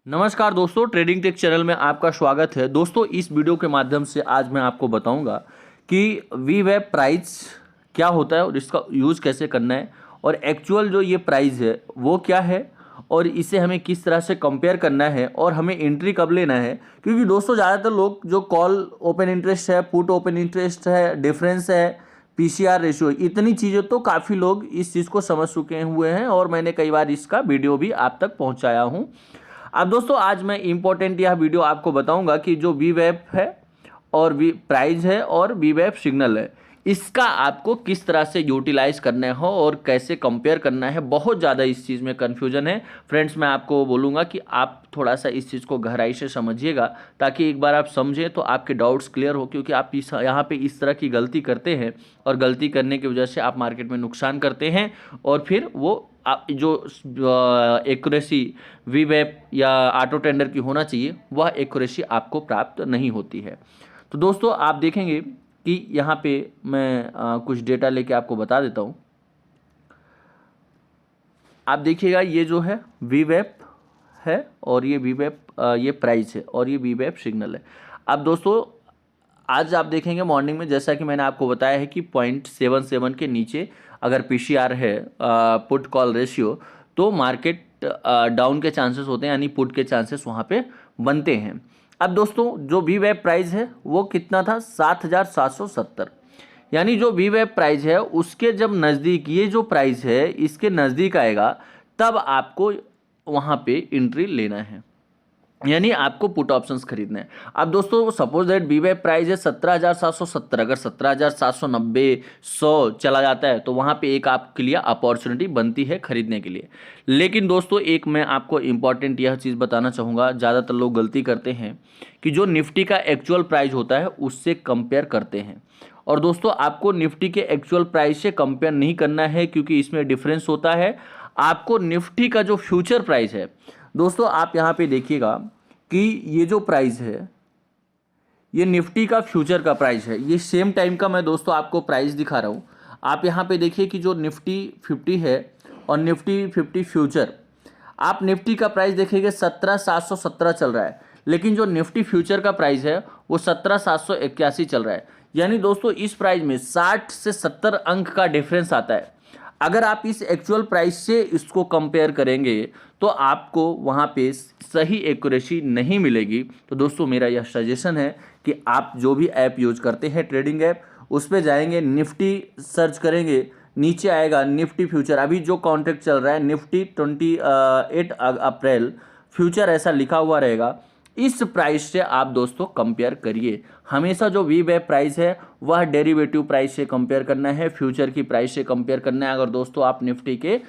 नमस्कार दोस्तों, trading take channel में आपका स्वागत है। दोस्तों, इस वीडियो के माध्यम से आज मैं आपको बताऊंगा कि वीवेब प्राइस क्या होता है और इसका यूज़ कैसे करना है और एक्चुअल जो ये प्राइस है वो क्या है और इसे हमें किस तरह से कंपेयर करना है और हमें एंट्री कब लेना है। क्योंकि दोस्तों ज़्यादातर लोग जो कॉल ओपन इंटरेस्ट है, पुट ओपन इंटरेस्ट है, डिफरेंस है, पीसीआर रेशियो, इतनी चीज़ें तो काफ़ी लोग इस चीज़ को समझ चुके हुए हैं और मैंने कई बार इसका वीडियो भी आप तक पहुँचाया हूँ। अब दोस्तों, आज मैं इंपॉर्टेंट यह वीडियो आपको बताऊंगा कि जो वीवेब है और वी प्राइस है और वीवेब सिग्नल है, इसका आपको किस तरह से यूटिलाइज करना हो और कैसे कंपेयर करना है। बहुत ज़्यादा इस चीज़ में कन्फ्यूजन है फ्रेंड्स। मैं आपको बोलूँगा कि आप थोड़ा सा इस चीज़ को गहराई से समझिएगा ताकि एक बार आप समझें तो आपके डाउट्स क्लियर हो। क्योंकि आप यहाँ पे इस तरह की गलती करते हैं और गलती करने की वजह से आप मार्केट में नुकसान करते हैं और फिर वो आप जो एक्यूरेसी वीवेब या ऑटो टेंडर की होना चाहिए वह एक्यूरेसी आपको प्राप्त नहीं होती है। तो दोस्तों, आप देखेंगे कि यहाँ पे मैं कुछ डेटा लेके आपको बता देता हूँ। आप देखिएगा, ये जो है वीवेब है और ये वीवेब ये प्राइस है और ये वीवेब सिग्नल है। अब दोस्तों, आज आप देखेंगे मॉर्निंग में, जैसा कि मैंने आपको बताया है कि 0.77 के नीचे अगर पीसीआर है, पुट कॉल रेशियो, तो मार्केट डाउन के चांसेस होते हैं, यानी पुट के चांसेस वहाँ पे बनते हैं। अब दोस्तों, जो वीवेब प्राइस है वो कितना था? 7,770। यानी जो वीवेब प्राइस है उसके जब नज़दीक ये जो प्राइस है इसके नज़दीक आएगा तब आपको वहाँ पे एंट्री लेना है, यानी आपको पुट ऑप्शंस खरीदना है। अब दोस्तों, सपोज दैट वीवेब प्राइस है 17,770, अगर 17,790 100 चला जाता है तो वहाँ पे एक आपके लिए अपॉर्चुनिटी बनती है खरीदने के लिए। लेकिन दोस्तों, एक मैं आपको इंपॉर्टेंट यह चीज़ बताना चाहूँगा, ज़्यादातर लोग गलती करते हैं कि जो निफ्टी का एक्चुअल प्राइस होता है उससे कंपेयर करते हैं। और दोस्तों, आपको निफ्टी के एक्चुअल प्राइस से कंपेयर नहीं करना है क्योंकि इसमें डिफरेंस होता है। आपको निफ्टी का जो फ्यूचर प्राइस है, दोस्तों आप यहाँ पे देखिएगा कि ये जो प्राइस है ये निफ्टी का फ्यूचर का प्राइस है। ये सेम टाइम का मैं दोस्तों आपको प्राइस दिखा रहा हूँ। आप यहाँ पे देखिए कि जो निफ्टी 50 है और निफ्टी 50 फ्यूचर, आप निफ्टी का प्राइस देखेंगे 17,717 चल रहा है, लेकिन जो निफ्टी फ्यूचर का प्राइस है वो 17,781 चल रहा है। यानी दोस्तों, इस प्राइस में 60 से 70 अंक का डिफरेंस आता है। अगर आप इस एक्चुअल प्राइस से इसको कंपेयर करेंगे तो आपको वहाँ पे सही एक्यूरेसी नहीं मिलेगी। तो दोस्तों, मेरा यह सजेशन है कि आप जो भी ऐप यूज करते हैं, ट्रेडिंग ऐप, उस पर जाएंगे, निफ्टी सर्च करेंगे, नीचे आएगा निफ्टी फ्यूचर। अभी जो कॉन्ट्रैक्ट चल रहा है निफ्टी 28 अप्रैल फ्यूचर ऐसा लिखा हुआ रहेगा। इस प्राइस से आप दोस्तों कंपेयर करिए। हमेशा जो वीवेब प्राइस है वह डेरिवेटिव प्राइस से कंपेयर करना है, फ्यूचर की प्राइस से कंपेयर करना है। अगर दोस्तों आप निफ्टी के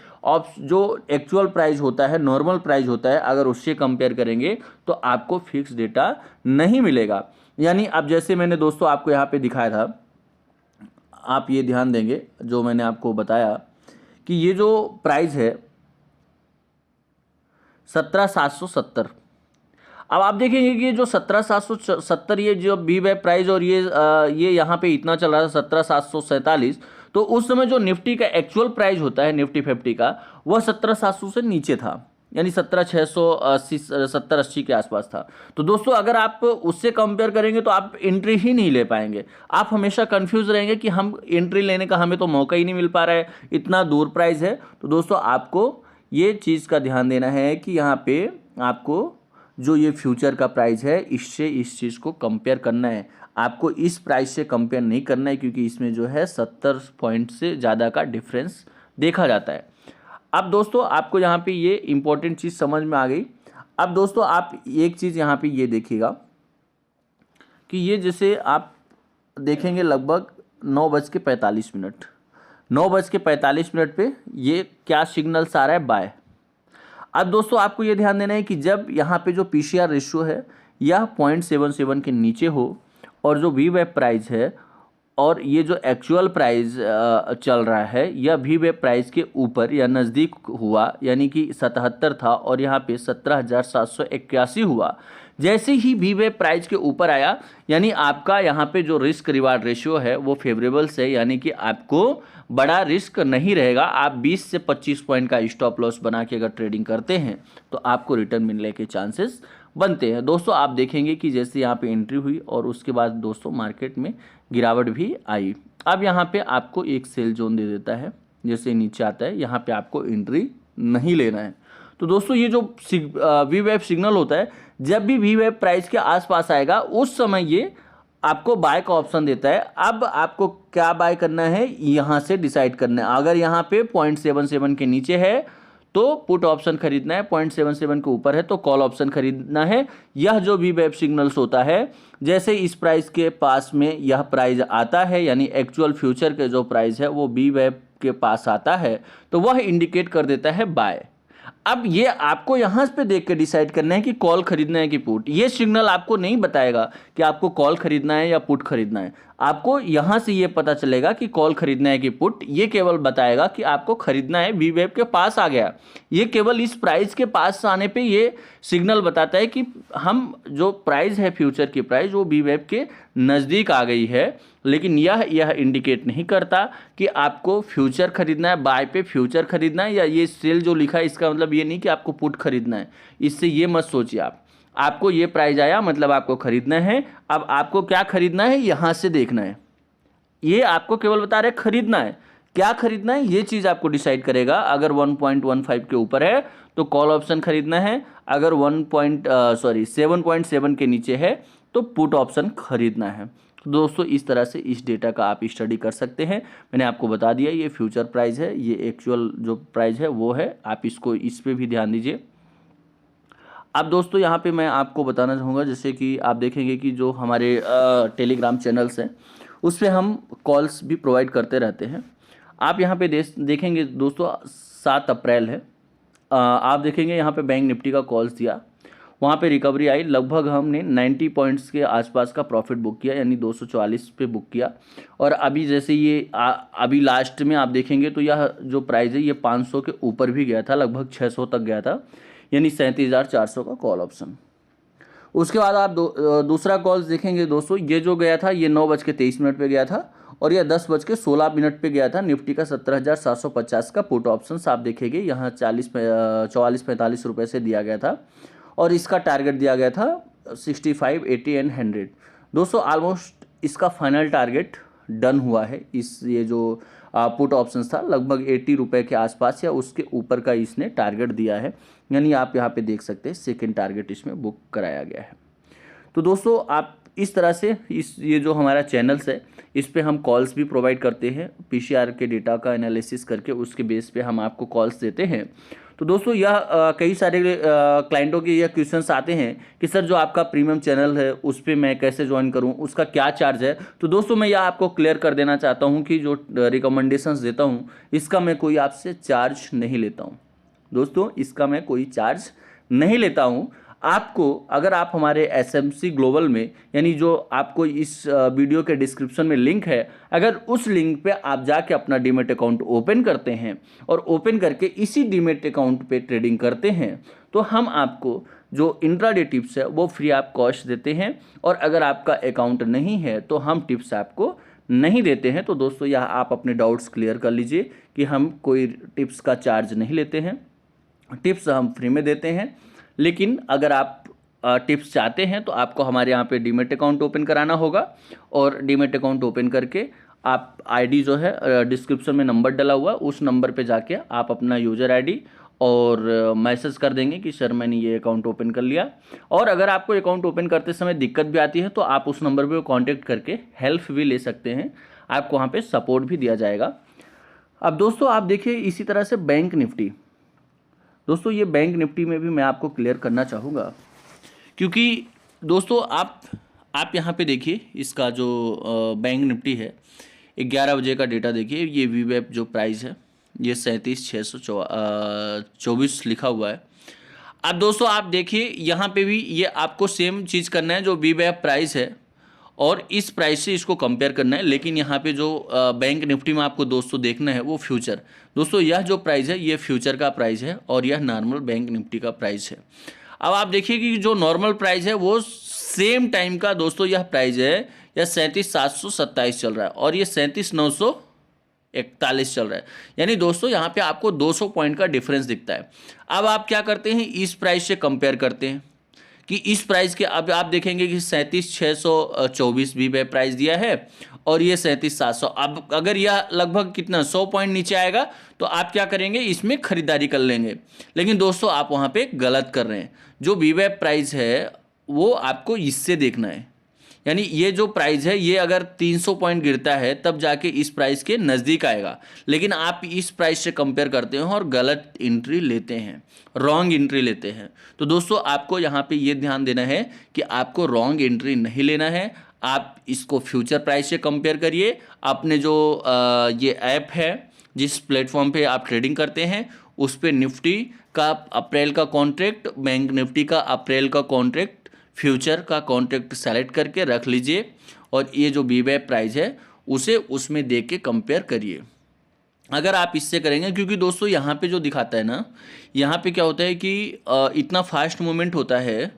जो एक्चुअल प्राइस होता है, नॉर्मल प्राइस होता है, अगर उससे कंपेयर करेंगे तो आपको फिक्स डेटा नहीं मिलेगा। यानी अब जैसे मैंने दोस्तों आपको यहाँ पे दिखाया था, आप ये ध्यान देंगे जो मैंने आपको बताया कि ये जो प्राइस है 17,770। अब आप देखेंगे कि जो 17,770 ये जो वीवेब प्राइस और ये यहाँ पे इतना चल रहा था 17,747, तो उस समय जो निफ्टी का एक्चुअल प्राइस होता है निफ्टी 50 का, वह 17,700 से नीचे था, यानी 17,680 70-80 के आसपास था। तो दोस्तों, अगर आप उससे कंपेयर करेंगे तो आप एंट्री ही नहीं ले पाएंगे। आप हमेशा कंफ्यूज रहेंगे कि हम एंट्री लेने का हमें तो मौका ही नहीं मिल पा रहा है, इतना दूर प्राइस है। तो दोस्तों, आपको ये चीज़ का ध्यान देना है कि यहाँ पे आपको जो ये फ्यूचर का प्राइस है इससे इस चीज़ को कंपेयर करना है। आपको इस प्राइस से कंपेयर नहीं करना है क्योंकि इसमें जो है 70 पॉइंट से ज़्यादा का डिफरेंस देखा जाता है। अब दोस्तों, आपको यहाँ पे ये इंपॉर्टेंट चीज़ समझ में आ गई। अब दोस्तों, आप एक चीज़ यहाँ पे ये देखिएगा कि ये जैसे आप देखेंगे लगभग 9:45, 9:45 पे ये क्या सिग्नल्स आ रहा है? बाय। अब दोस्तों, आपको ये ध्यान देना है कि जब यहाँ पे जो पीसीआर रेशियो है यह 0.77 के नीचे हो और जो वीवेब प्राइस है और ये जो एक्चुअल प्राइस चल रहा है यह वी वेब प्राइस के ऊपर या नज़दीक हुआ, यानी कि 77 था और यहाँ पे 17,781 हुआ। जैसे ही वी वेब प्राइस के ऊपर आया, यानी आपका यहाँ पे जो रिस्क रिवार्ड रेशियो है वो फेवरेबल से, यानी कि आपको बड़ा रिस्क नहीं रहेगा। आप 20 से 25 पॉइंट का स्टॉप लॉस बना के अगर ट्रेडिंग करते हैं तो आपको रिटर्न मिलने के चांसेस बनते हैं। दोस्तों आप देखेंगे कि जैसे यहाँ पे एंट्री हुई और उसके बाद दोस्तों मार्केट में गिरावट भी आई। अब यहाँ पे आपको एक सेल जोन दे देता है, जैसे नीचे आता है यहाँ पे आपको एंट्री नहीं लेना है। तो दोस्तों ये जो वी वेब सिग्नल होता है, जब भी वी वेब प्राइस के आसपास आएगा उस समय ये आपको बाय का ऑप्शन देता है। अब आपको क्या बाय करना है यहाँ से डिसाइड करना है। अगर यहाँ पे 0.77 के नीचे है तो पुट ऑप्शन खरीदना है, 0.77 के ऊपर है तो कॉल ऑप्शन खरीदना है। यह जो वी वेब सिग्नल्स होता है, जैसे इस प्राइस के पास में यह प्राइस आता है, यानी एक्चुअल फ्यूचर के जो प्राइस है वो वी वेब के पास आता है, तो वह इंडिकेट कर देता है बाय। अब ये आपको यहाँ पे देख के डिसाइड करना है कि कॉल खरीदना है कि पुट। ये सिग्नल आपको नहीं बताएगा कि आपको कॉल खरीदना है या पुट खरीदना है। आपको यहाँ से ये पता चलेगा कि कॉल खरीदना है कि पुट। ये केवल बताएगा कि आपको खरीदना है, वी वेब के पास आ गया। ये केवल इस प्राइस के पास आने पे ये सिग्नल बताता है कि हम जो प्राइस है फ्यूचर की प्राइस वो वी वेब के नज़दीक आ गई है। लेकिन यह इंडिकेट नहीं करता कि आपको फ्यूचर खरीदना है, बाय पे फ्यूचर खरीदना है, या ये सेल जो लिखा है इसका मतलब ये नहीं कि आपको पुट खरीदना है। इससे ये मत सोचिए आपको ये प्राइस आया मतलब आपको खरीदना है। अब आपको क्या खरीदना है यहाँ से देखना है। ये आपको केवल बता रहे खरीदना है, क्या खरीदना है ये चीज़ आपको डिसाइड करेगा। अगर 1.15 के ऊपर है तो कॉल ऑप्शन खरीदना है, अगर 7.7 के नीचे है तो पुट ऑप्शन खरीदना है। तो दोस्तों इस तरह से इस डेटा का आप स्टडी कर सकते हैं। मैंने आपको बता दिया ये फ्यूचर प्राइस है, ये एक्चुअल जो प्राइस है वो है। आप इस पे भी ध्यान दीजिए। अब दोस्तों यहाँ पे मैं आपको बताना चाहूँगा, जैसे कि आप देखेंगे कि जो हमारे टेलीग्राम चैनल्स हैं उस पर हम कॉल्स भी प्रोवाइड करते रहते हैं। आप यहाँ पे देखेंगे दोस्तों 7 अप्रैल है, आप देखेंगे यहाँ पे बैंक निफ्टी का कॉल्स दिया, वहाँ पे रिकवरी आई। लगभग हमने 90 पॉइंट्स के आसपास का प्रॉफिट बुक किया, यानी 244 पे बुक किया। और अभी जैसे ये अभी लास्ट में आप देखेंगे तो यह जो प्राइस है ये 500 के ऊपर भी गया था, लगभग 600 तक गया था, यानी 37,400 का कॉल ऑप्शन। उसके बाद आप दूसरा कॉल्स देखेंगे दोस्तों, ये जो गया था ये 9:23 पे गया था और यह 10:16 पे गया था। निफ्टी का 17,750 का पुट ऑप्शन आप देखेंगे यहाँ 44-45 रुपये से दिया गया था और इसका टारगेट दिया गया था 65, 80 एंड 100। दोस्तों ऑलमोस्ट इसका फाइनल टारगेट डन हुआ है। ये जो पुट ऑप्शन था लगभग 80 रुपये के आसपास या उसके ऊपर का इसने टारगेट दिया है, यानी आप यहाँ पे देख सकते हैं सेकंड टारगेट इसमें बुक कराया गया है। तो दोस्तों आप इस तरह से ये जो हमारा चैनल्स है इस पे हम कॉल्स भी प्रोवाइड करते हैं, पीसीआर के डेटा का एनालिसिस करके उसके बेस पे हम आपको कॉल्स देते हैं। तो दोस्तों यह कई सारे क्लाइंटों के यह क्वेश्चंस आते हैं कि सर जो आपका प्रीमियम चैनल है उस पर मैं कैसे ज्वाइन करूं, उसका क्या चार्ज है। तो दोस्तों मैं यह आपको क्लियर कर देना चाहता हूं कि जो रिकमेंडेशंस देता हूं इसका मैं कोई आपसे चार्ज नहीं लेता हूं। दोस्तों इसका मैं कोई चार्ज नहीं लेता हूं। आपको अगर आप हमारे SMC ग्लोबल में, यानी जो आपको इस वीडियो के डिस्क्रिप्शन में लिंक है, अगर उस लिंक पे आप जाके अपना डीमेट अकाउंट ओपन करते हैं और ओपन करके इसी डीमेट अकाउंट पे ट्रेडिंग करते हैं तो हम आपको जो इंट्राडे टिप्स है वो फ्री ऑफ कॉस्ट देते हैं। और अगर आपका अकाउंट नहीं है तो हम टिप्स आपको नहीं देते हैं। तो दोस्तों यह आप अपने डाउट्स क्लियर कर लीजिए कि हम कोई टिप्स का चार्ज नहीं लेते हैं, टिप्स हम फ्री में देते हैं। लेकिन अगर आप टिप्स चाहते हैं तो आपको हमारे यहाँ पे डीमेट अकाउंट ओपन कराना होगा और डीमेट अकाउंट ओपन करके आप आईडी जो है डिस्क्रिप्शन में नंबर डला हुआ उस नंबर पे जाके आप अपना यूज़र आईडी और मैसेज कर देंगे कि सर मैंने ये अकाउंट ओपन कर लिया। और अगर आपको अकाउंट ओपन करते समय दिक्कत भी आती है तो आप उस नंबर पर कॉन्टेक्ट करके हेल्प भी ले सकते हैं, आपको वहाँ पर सपोर्ट भी दिया जाएगा। अब दोस्तों आप देखिए इसी तरह से बैंक निफ्टी, दोस्तों ये बैंक निफ्टी में भी मैं आपको क्लियर करना चाहूँगा, क्योंकि दोस्तों आप यहाँ पे देखिए इसका जो बैंक निफ्टी है 11 बजे का डेटा देखिए, ये वी वेब जो प्राइस है ये 37,624 लिखा हुआ है। अब दोस्तों आप देखिए यहाँ पे भी ये आपको सेम चीज़ करना है, जो वी वेब प्राइस है और इस प्राइस से इसको कंपेयर करना है। लेकिन यहाँ पे जो बैंक निफ्टी में आपको दोस्तों देखना है वो फ्यूचर। दोस्तों यह जो प्राइस है ये फ्यूचर का प्राइस है और यह नॉर्मल बैंक निफ्टी का प्राइस है। अब आप देखिए कि जो नॉर्मल प्राइस है वो सेम टाइम का दोस्तों यह प्राइस है, यह 37,727 चल रहा है और ये 37,941 चल रहा है। यानी दोस्तों यहाँ पे आपको 200 पॉइंट का डिफरेंस दिखता है। अब आप क्या करते हैं, इस प्राइस से कंपेयर करते हैं कि इस प्राइस के, अब आप देखेंगे कि 37,624 भी वे प्राइस दिया है और ये 37,700। अब अगर यह लगभग कितना 100 पॉइंट नीचे आएगा तो आप क्या करेंगे, इसमें खरीदारी कर लेंगे। लेकिन दोस्तों आप वहाँ पे गलत कर रहे हैं। जो वीवेब प्राइस है वो आपको इससे देखना है, यानी ये जो प्राइस है ये अगर 300 पॉइंट गिरता है तब जाके इस प्राइस के नज़दीक आएगा। लेकिन आप इस प्राइस से कंपेयर करते हैं और गलत एंट्री लेते हैं, रॉन्ग एंट्री लेते हैं। तो दोस्तों आपको यहाँ पे ये ध्यान देना है कि आपको रॉन्ग एंट्री नहीं लेना है। आप इसको फ्यूचर प्राइस से कंपेयर करिए। अपने जो ये ऐप है जिस प्लेटफॉर्म पे आप ट्रेडिंग करते हैं उस पर निफ्टी का अप्रैल का कॉन्ट्रैक्ट, बैंक निफ्टी का अप्रैल का कॉन्ट्रैक्ट, फ्यूचर का कॉन्ट्रैक्ट सेलेक्ट करके रख लीजिए और ये जो वीवेब प्राइस है उसे उसमें देख के कंपेयर करिए। अगर आप इससे करेंगे, क्योंकि दोस्तों यहाँ पे जो दिखाता है ना, यहाँ पे क्या होता है कि इतना फास्ट मूवमेंट होता है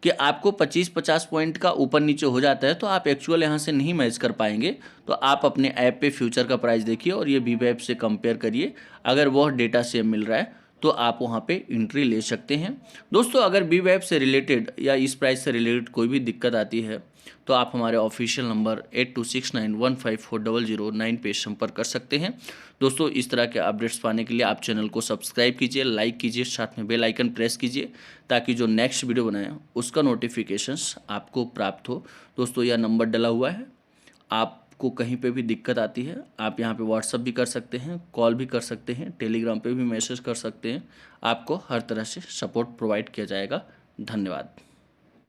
कि आपको 25-50 पॉइंट का ऊपर नीचे हो जाता है, तो आप एक्चुअल यहाँ से नहीं मैच कर पाएंगे। तो आप अपने ऐप पे फ्यूचर का प्राइस देखिए और ये वीवेब से कंपेयर करिए। अगर वह डेटा सेम मिल रहा है तो आप वहाँ पे एंट्री ले सकते हैं। दोस्तों अगर वीवेब से रिलेटेड या इस प्राइस से रिलेटेड कोई भी दिक्कत आती है तो आप हमारे ऑफिशियल नंबर 8269154009 पे संपर्क कर सकते हैं। दोस्तों इस तरह के अपडेट्स पाने के लिए आप चैनल को सब्सक्राइब कीजिए, लाइक कीजिए, साथ में बेल आइकन प्रेस कीजिए ताकि जो नेक्स्ट वीडियो बनाएं उसका नोटिफिकेशंस आपको प्राप्त हो। दोस्तों यह नंबर डला हुआ है, आपको कहीं पे भी दिक्कत आती है आप यहाँ पे व्हाट्सअप भी कर सकते हैं, कॉल भी कर सकते हैं, टेलीग्राम पे भी मैसेज कर सकते हैं। आपको हर तरह से सपोर्ट प्रोवाइड किया जाएगा। धन्यवाद।